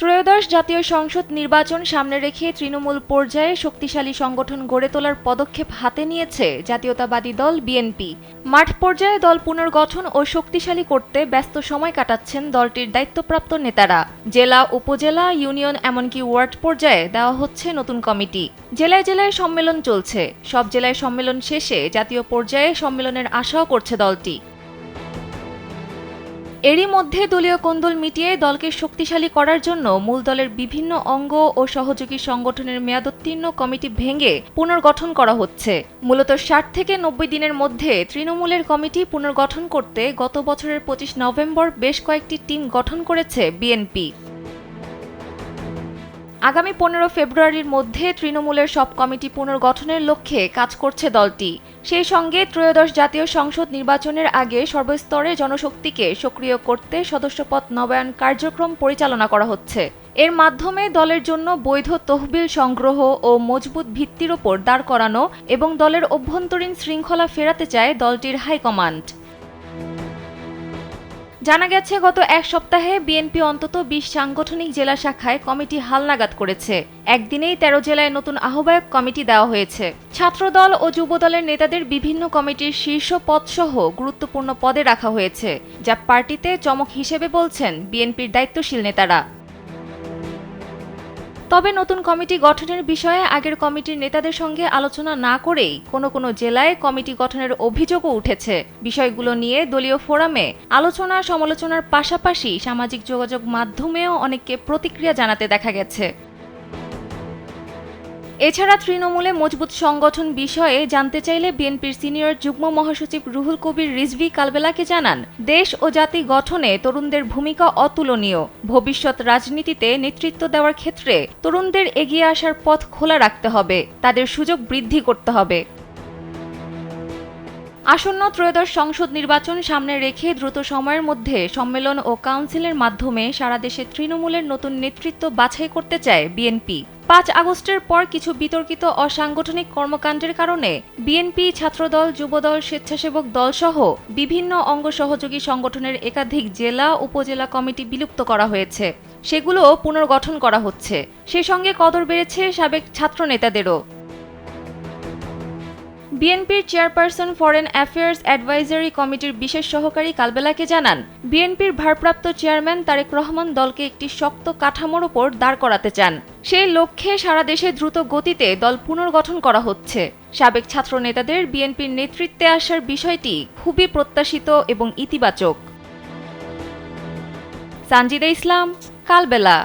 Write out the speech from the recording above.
ত্রয়োদশ জাতীয় সংসদ নির্বাচন সামনে রেখে তৃণমূল পর্যায়ে শক্তিশালী সংগঠন গড়ে তোলার পদক্ষেপ হাতে নিয়েছে জাতীয়তাবাদী দল বিএনপি। মাঠ পর্যায়ে দল পুনর্গঠন ও শক্তিশালী করতে ব্যস্ত সময় কাটাচ্ছেন দলটির দায়িত্বপ্রাপ্ত নেতারা। জেলা, উপজেলা, ইউনিয়ন এমনকি ওয়ার্ড পর্যায়ে দেওয়া হচ্ছে নতুন কমিটি। জেলায় জেলায় সম্মেলন চলছে। সব জেলায় সম্মেলন শেষে জাতীয় পর্যায়ে সম্মেলনের আশাও করছে দলটি। এরই মধ্যে দলীয় কোন্দল মিটিয়ে দলকে শক্তিশালী করার জন্য মূল দলের বিভিন্ন অঙ্গ ও সহযোগী সংগঠনের মেয়াদোত্তীর্ণ কমিটি ভেঙে পুনর্গঠন করা হচ্ছে। মূলত ৬০ থেকে ৯০ দিনের মধ্যে তৃণমূলের কমিটি পুনর্গঠন করতে গত বছরের ২৫ নভেম্বর বেশ কয়েকটি টিম গঠন করেছে বিএনপি। আগামী ১৫ ফেব্রুয়ারির মধ্যে তৃণমূলের সব কমিটি পুনর্গঠনের লক্ষ্যে কাজ করছে দলটি। সেই সঙ্গে ত্রয়োদশ জাতীয় সংসদ নির্বাচনের আগে সর্বস্তরে জনশক্তিকে সক্রিয় করতে সদস্যপদ নবায়ন কার্যক্রম পরিচালনা করা হচ্ছে। এর মাধ্যমে দলের জন্য বৈধ তহবিল সংগ্রহ ও মজবুত ভিত্তির ওপর দাঁড় করানো এবং দলের অভ্যন্তরীণ শৃঙ্খলা ফেরাতে চায় দলটির হাইকমান্ড। জানা গেছে, গত এক সপ্তাহে বিএনপি অন্তত ২০ সাংগঠনিক জেলা শাখায় কমিটি হালনাগাদ করেছে। একদিনেই ১৩ জেলায় নতুন আহ্বায়ক কমিটি দেওয়া হয়েছে। ছাত্রদল ও যুবদলের নেতাদের বিভিন্ন কমিটির শীর্ষ পদসহ গুরুত্বপূর্ণ পদে রাখা হয়েছে, যা পার্টিতে চমক হিসেবে বলছেন বিএনপির দায়িত্বশীল নেতারা। তবে নতুন কমিটি গঠনের বিষয়ে আগের কমিটির নেতাদের সঙ্গে আলোচনা না করেই কোনো জেলায় কমিটি গঠনের অভিযোগও উঠেছে। বিষয়গুলো নিয়ে দলীয় ফোরামে আলোচনা সমালোচনার পাশাপাশি সামাজিক যোগাযোগ মাধ্যমেও অনেককে প্রতিক্রিয়া জানাতে দেখা গেছে। এছাড়া তৃণমূলে মজবুত সংগঠন বিষয়ে জানতে চাইলে বিএনপির সিনিয়র যুগ্ম মহাসচিব রুহুল কবির রিজভী কালবেলাকে জানান, দেশ ও জাতি গঠনে তরুণদের ভূমিকা অতুলনীয়। ভবিষ্যৎ রাজনীতিতে নেতৃত্ব দেওয়ার ক্ষেত্রে তরুণদের এগিয়ে আসার পথ খোলা রাখতে হবে, তাদের সুযোগ বৃদ্ধি করতে হবে। আসন্ন ত্রয়োদশ সংসদ নির্বাচন সামনে রেখে দ্রুত সময়ের মধ্যে সম্মেলন ও কাউন্সিলের মাধ্যমে সারা দেশে তৃণমূলের নতুন নেতৃত্ব বাছাই করতে চায় বিএনপি। ৫ আগস্টের পর কিছু বিতর্কিত অসাংগঠনিক কর্মকাণ্ডের কারণে বিএনপি, ছাত্রদল, যুবদল, স্বেচ্ছাসেবক দলসহ বিভিন্ন অঙ্গ সহযোগী সংগঠনের একাধিক জেলা, উপজেলা কমিটি বিলুপ্ত করা হয়েছে। সেগুলো পুনর্গঠন করা হচ্ছে। সেই সঙ্গে কদর বেড়েছে সাবেক ছাত্র নেতাদেরও। বিএনপির চেয়ারপারসন ফরেন অ্যাফেয়ার্স অ্যাডভাইজারি কমিটির বিশেষ সহকারী কালবেলাকে জানান, বিএনপির ভারপ্রাপ্ত চেয়ারম্যান তারেক রহমান দলকে একটি শক্ত কাঠামোর ওপর দাঁড় করাতে চান। সেই লক্ষ্যে সারা দেশে দ্রুত গতিতে দল পুনর্গঠন করা হচ্ছে। সাবেক ছাত্র নেতাদের বিএনপির নেতৃত্বে আসার বিষয়টি খুবই প্রত্যাশিত এবং ইতিবাচক। সানজিদা ইসলাম, কালবেলা।